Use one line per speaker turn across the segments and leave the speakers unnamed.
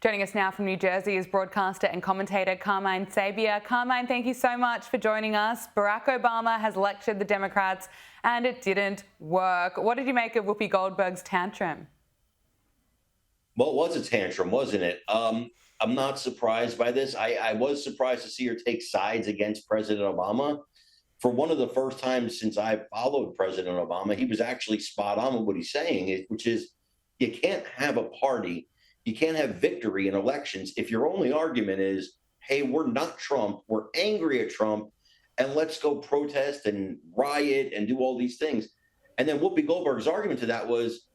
Joining us now from New Jersey is broadcaster and commentator Carmine Sabia. Carmine, thank you so much for joining us. Barack Obama has lectured the Democrats and it didn't work. What did you make of Whoopi Goldberg's tantrum?
Well, it was a tantrum, wasn't it? I'm not surprised by this. I was surprised to see her take sides against President Obama. For one of the first times since I followed President Obama, he was actually spot on with what he's saying, which is you can't have a party, you can't have victory in elections if your only argument is, hey, we're not Trump, we're angry at Trump, and let's go protest and riot and do all these things. And then Whoopi Goldberg's argument to that was,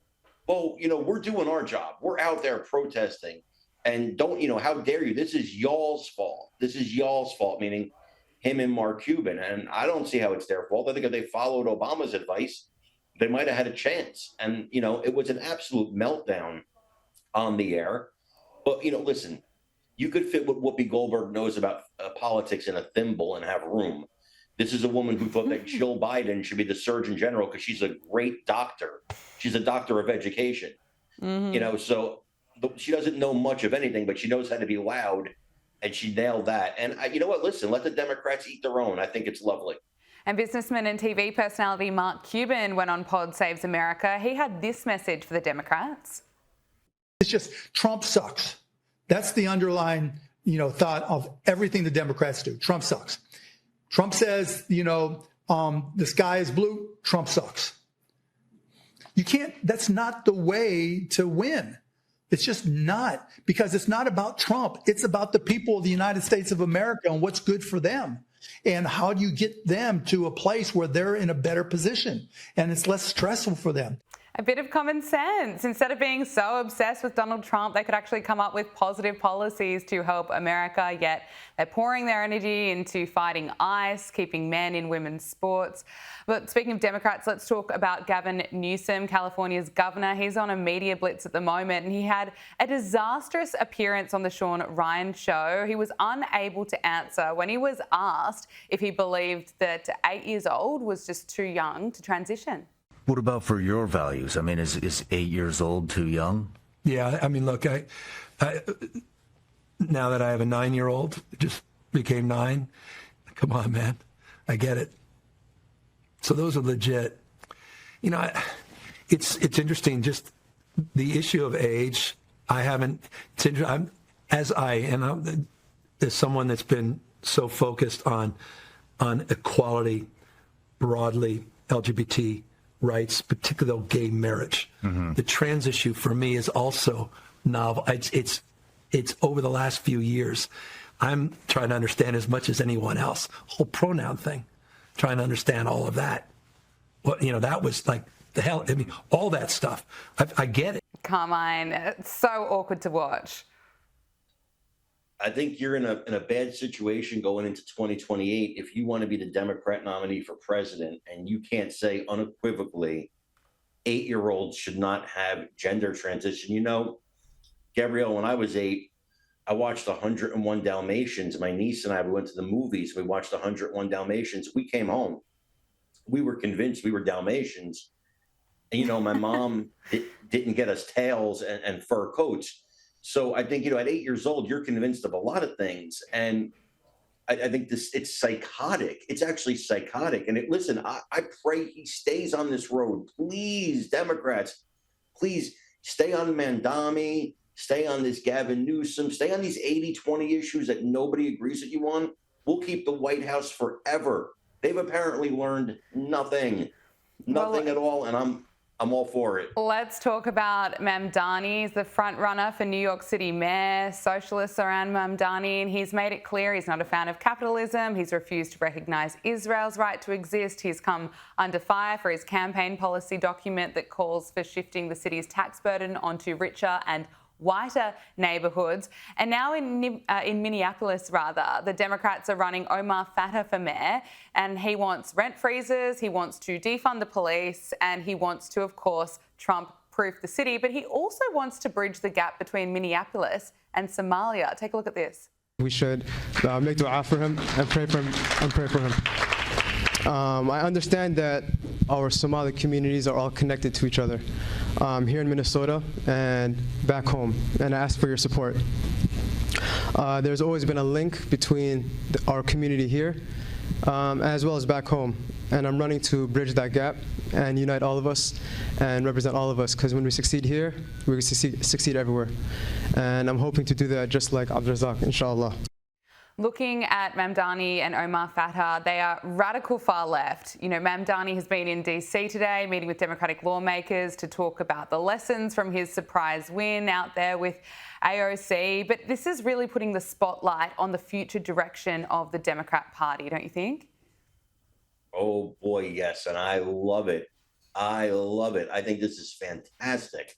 well, we're doing our job. We're out there protesting. And how dare you? This is y'all's fault. This is y'all's fault, meaning him and Mark Cuban. And I don't see how it's their fault. I think if they followed Obama's advice, they might have had a chance. And, it was an absolute meltdown on the air. But, listen, you could fit what Whoopi Goldberg knows about politics in a thimble and have room. This is a woman who thought that Jill Biden should be the Surgeon General because she's a great doctor. She's a doctor of education. Mm-hmm. So she doesn't know much of anything, but she knows how to be loud, and she nailed that. And you know what? Listen, let the Democrats eat their own. I think it's lovely.
And businessman and TV personality Mark Cuban went on Pod Saves America. He had this message for the Democrats.
It's just Trump sucks. That's the underlying, thought of everything the Democrats do. Trump sucks. Trump says, the sky is blue. Trump sucks. You can't, that's not the way to win. It's just not, because it's not about Trump. It's about the people of the United States of America and what's good for them. And how do you get them to a place where they're in a better position and it's less stressful for them?
A bit of common sense. Instead of being so obsessed with Donald Trump, they could actually come up with positive policies to help America, yet they're pouring their energy into fighting ICE, keeping men in women's sports. But speaking of Democrats, let's talk about Gavin Newsom, California's governor. He's on a media blitz at the moment, and he had a disastrous appearance on the Sean Ryan show. He was unable to answer when he was asked if he believed that 8 years old was just too young to transition.
What about for your values? I mean, is 8 years old too young?
Yeah, I mean, look, I now that I have a 9-year-old, just became 9. Come on, man, I get it. So those are legit. It's interesting. Just the issue of age. I'm as someone that's been so focused on equality broadly, LGBT rights, particularly gay marriage. Mm-hmm. The trans issue for me is also novel. It's over the last few years. I'm trying to understand as much as anyone else. Whole pronoun thing, trying to understand all of that. Well, that was like the hell. I mean, all that stuff. I get it.
Carmine, it's so awkward to watch.
I think you're in a bad situation going into 2028 if you want to be the Democrat nominee for president and you can't say unequivocally 8-year-olds should not have gender transition. Gabriella, when I was 8, I watched 101 Dalmatians. My niece and I, we went to the movies. We watched 101 Dalmatians. We came home. We were convinced we were Dalmatians. And, my mom didn't get us tails and fur coats. So I think, at 8 years old, you're convinced of a lot of things. And I think it's psychotic. It's actually psychotic. And listen, I pray he stays on this road. Please, Democrats, please stay on Mandami, stay on this Gavin Newsom, stay on these 80-20 issues that nobody agrees with you on. We'll keep the White House forever. They've apparently learned nothing at all. And I'm all for it.
Let's talk about Mamdani. He's the front runner for New York City mayor. Socialists are around Mamdani, and he's made it clear he's not a fan of capitalism. He's refused to recognise Israel's right to exist. He's come under fire for his campaign policy document that calls for shifting the city's tax burden onto richer and whiter neighbourhoods. And now in Minneapolis, the Democrats are running Omar Fatah for mayor, and he wants rent freezes, he wants to defund the police, and he wants to, of course, Trump-proof the city. But he also wants to bridge the gap between Minneapolis and Somalia. Take a look at this.
We should make dua for him and pray for him. I understand that our Somali communities are all connected to each other here in Minnesota and back home, and I ask for your support. There's always been a link between our community here as well as back home, and I'm running to bridge that gap and unite all of us and represent all of us, because when we succeed here, we succeed everywhere. And I'm hoping to do that just like Abdrazak, inshallah.
Looking at Mamdani and Omar Fatah, they are radical far left. You know, Mamdani has been in DC today, meeting with Democratic lawmakers to talk about the lessons from his surprise win out there with AOC. But this is really putting the spotlight on the future direction of the Democrat Party, don't you think?
Oh boy, yes, and I love it. I love it. I think this is fantastic.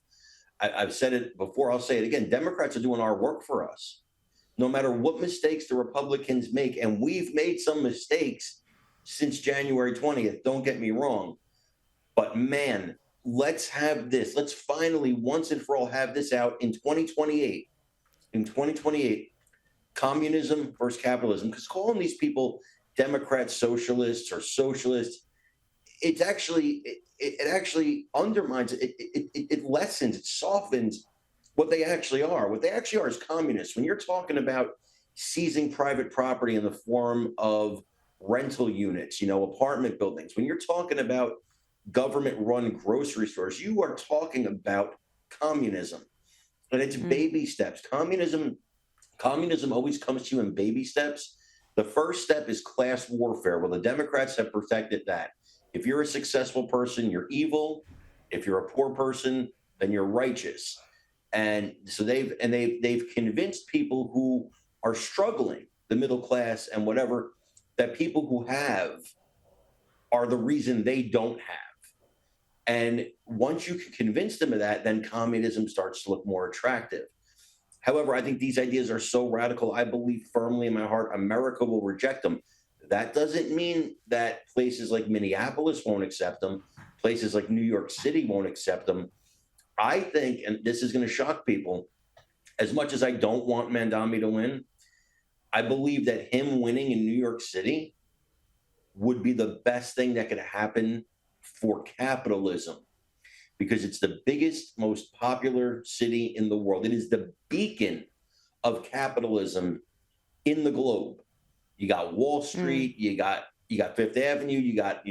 I've said it before, I'll say it again. Democrats are doing our work for us. No matter what mistakes the Republicans make, and we've made some mistakes since January 20th, don't get me wrong. But man, let's have this. Let's finally, once and for all, have this out in 2028. In 2028, communism versus capitalism. Because calling these people Democrats, socialists, or socialists, it actually undermines, it lessens, it softens what they actually are. What they actually are is communists. When you're talking about seizing private property in the form of rental units, apartment buildings, when you're talking about government-run grocery stores, you are talking about communism. And it's baby steps. Communism always comes to you in baby steps. The first step is class warfare. Well, the Democrats have perfected that. If you're a successful person, you're evil. If you're a poor person, then you're righteous. And so they've convinced people who are struggling, the middle class and whatever, that people who have are the reason they don't have. And once you can convince them of that, then communism starts to look more attractive. However, I think these ideas are so radical, I believe firmly in my heart, America will reject them. That doesn't mean that places like Minneapolis won't accept them, places like New York City won't accept them. I think, and this is going to shock people, as much as I don't want Mamdani to win, I believe that him winning in New York City would be the best thing that could happen for capitalism, because it's the biggest, most popular city in the world. It is the beacon of capitalism in the globe. You got Wall Street, you got Fifth Avenue, you got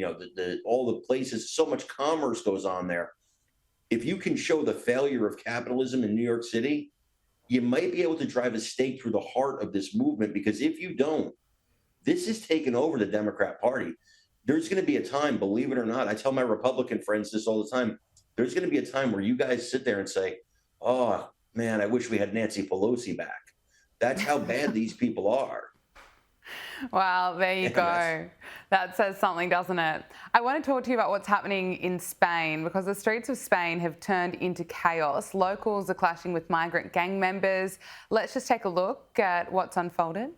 all the places. So much commerce goes on there. If you can show the failure of capitalism in New York City, you might be able to drive a stake through the heart of this movement, because if you don't, this is taking over the Democrat Party. There's going to be a time, believe it or not, I tell my Republican friends this all the time, there's going to be a time where you guys sit there and say, oh, man, I wish we had Nancy Pelosi back. That's how bad these people are.
Well, there you go. That says something, doesn't it? I want to talk to you about what's happening in Spain, because the streets of Spain have turned into chaos. Locals are clashing with migrant gang members. Let's just take a look at what's unfolded.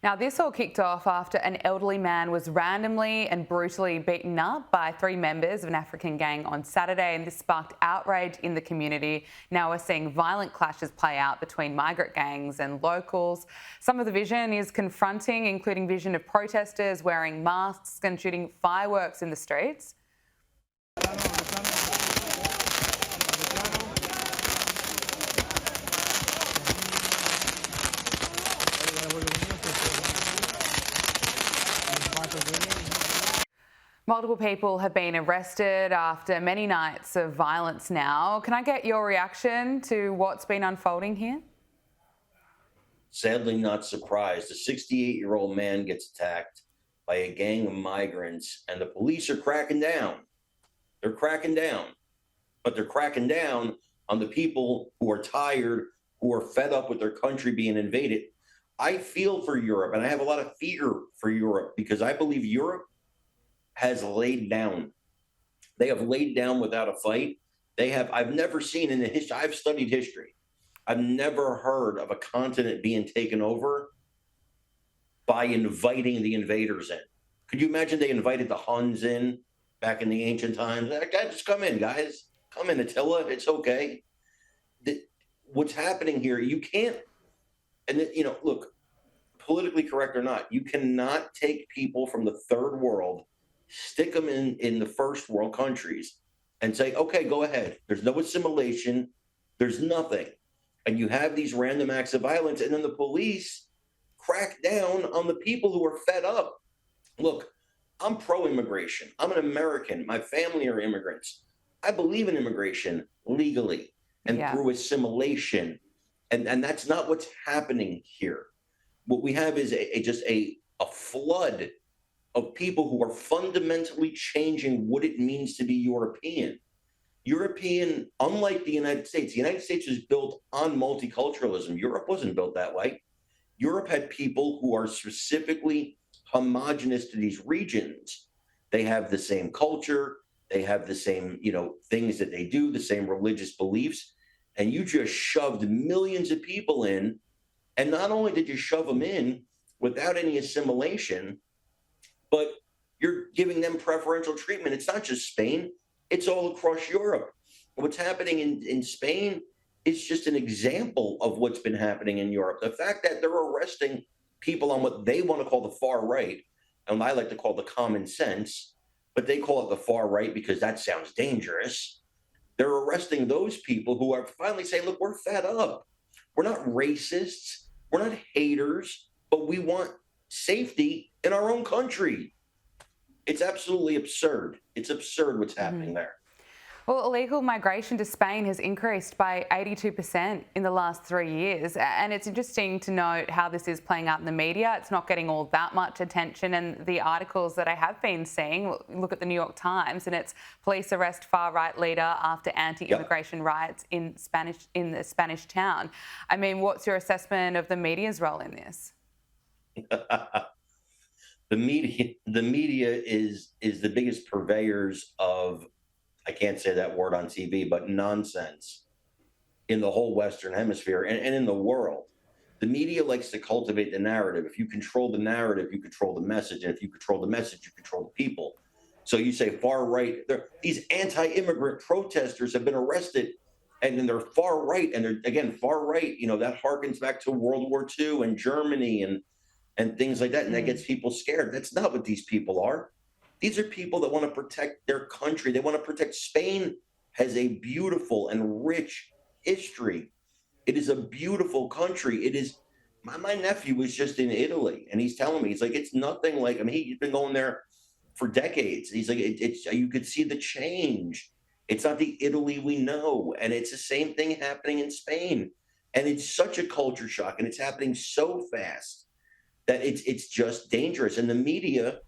Now, this all kicked off after an elderly man was randomly and brutally beaten up by 3 members of an African gang on Saturday, and this sparked outrage in the community. Now we're seeing violent clashes play out between migrant gangs and locals. Some of the vision is confronting, including vision of protesters wearing masks and shooting fireworks in the streets. Multiple people have been arrested after many nights of violence now. Can I get your reaction to what's been unfolding here?
Sadly, not surprised. A 68-year-old man gets attacked by a gang of migrants, and the police are cracking down. They're cracking down, but they're cracking down on the people who are tired, who are fed up with their country being invaded. I feel for Europe, and I have a lot of fear for Europe because I believe Europe has laid down. They have laid down without a fight. I've never seen in the history, I've studied history. I've never heard of a continent being taken over by inviting the invaders in. Could you imagine they invited the Huns in back in the ancient times? Just come in, guys. Come in, Attila. It's okay. What's happening here, you can't, and look, politically correct or not, you cannot take people from the third world, stick them in the first world countries and say, okay, go ahead. There's no assimilation. There's nothing. And you have these random acts of violence, and then the police crack down on the people who are fed up. Look, I'm pro-immigration. I'm an American. My family are immigrants. I believe in immigration legally and through assimilation. And that's not what's happening here. What we have is just a flood of people who are fundamentally changing what it means to be European. European, unlike the United States was built on multiculturalism. Europe wasn't built that way. Europe had people who are specifically homogenous to these regions. They have the same culture. They have the same, things that they do, the same religious beliefs. And you just shoved millions of people in. And not only did you shove them in without any assimilation, but you're giving them preferential treatment. It's not just Spain. It's all across Europe. What's happening in Spain is just an example of what's been happening in Europe. The fact that they're arresting people on what they want to call the far right, and I like to call the common sense, but they call it the far right because that sounds dangerous. They're arresting those people who are finally saying, look, we're fed up. We're not racists. We're not haters, but we want safety in our own country. It's absolutely absurd. It's absurd what's happening there.
Well, illegal migration to Spain has increased by 82% in the last 3 years. And it's interesting to note how this is playing out in the media. It's not getting all that much attention. And the articles that I have been seeing, look at the New York Times, and it's police arrest far-right leader after anti-immigration riots in the Spanish town. I mean, what's your assessment of the media's role in this?
The media is the biggest purveyors of, I can't say that word on TV, but nonsense in the whole Western Hemisphere and in the world. The media likes to cultivate the narrative. If you control the narrative, you control the message. And if you control the message, you control the people. So you say far right, these anti-immigrant protesters have been arrested, and then they're far right. And they're, again, far right, that harkens back to World War II and Germany and things like that. And that gets people scared. That's not what these people are. These are people that want to protect their country. They want to protect. Spain has a beautiful and rich history. It is a beautiful country. It is. My nephew was just in Italy, and he's telling me, he's like, it's nothing like. I mean, he's been going there for decades. He's like, it's. You could see the change. It's not the Italy we know, and it's the same thing happening in Spain. And it's such a culture shock, and it's happening so fast that it's just dangerous. And the media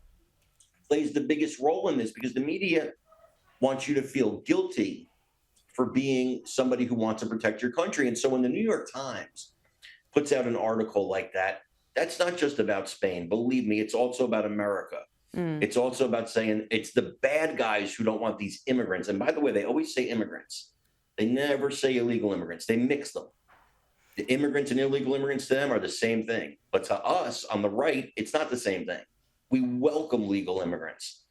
plays the biggest role in this because the media wants you to feel guilty for being somebody who wants to protect your country. And so when the New York Times puts out an article like that, that's not just about Spain. Believe me, it's also about America. It's also about saying it's the bad guys who don't want these immigrants. And by the way, they always say immigrants. They never say illegal immigrants. They mix them. The immigrants and illegal immigrants to them are the same thing. But to us on the right, it's not the same thing. We welcome legal immigrants.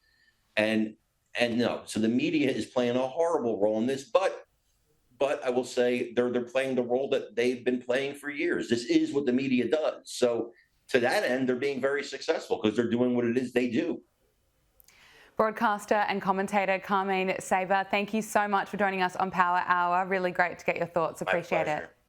And no, so the media is playing a horrible role in this, but I will say they're playing the role that they've been playing for years. This is what the media does. So to that end, they're being very successful because they're doing what it is they do.
Broadcaster and commentator Carmine Sabia, thank you so much for joining us on Power Hour. Really great to get your thoughts. Appreciate it.